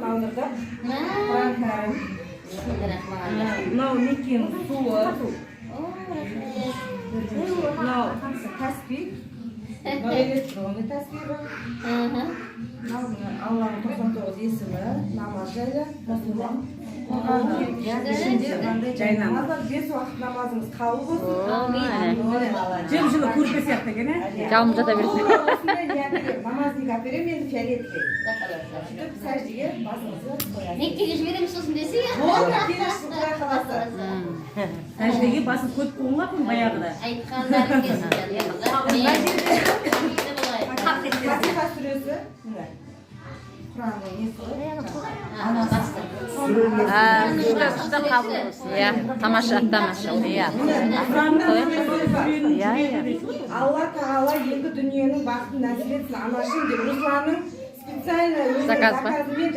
маңырда Құран кәрім. Мынау Меккенің суы. Мынау тәсбих. Мынау электронный тәсбих бар. Мынау Алланың 99 есімі, намаз жайлы, мұсылман. Жай намаз. 5 уақыт намазыңыз қабыл болсын. Жым-жылы көрпе сияқты екен, Жалым жата берсін. Намазыңызға әперем, енді фиолетке. Сөйтіп сәждеге басыңызды қоясыз. Меккеге жібереміз сосын десе, Болды, келесіз Құдай қаласа. Сәждеге басын көп қоңға kun баяғыда. айтқандары Фатиха сүресі. Құранның несі? Күшті қабыл болсын. Иә, тамаша, тамаша. Иә. Алла Тағала екі дүниенің бақытын нәсіп етсін, анашым деп Русланның специально Заказ ба? заказымен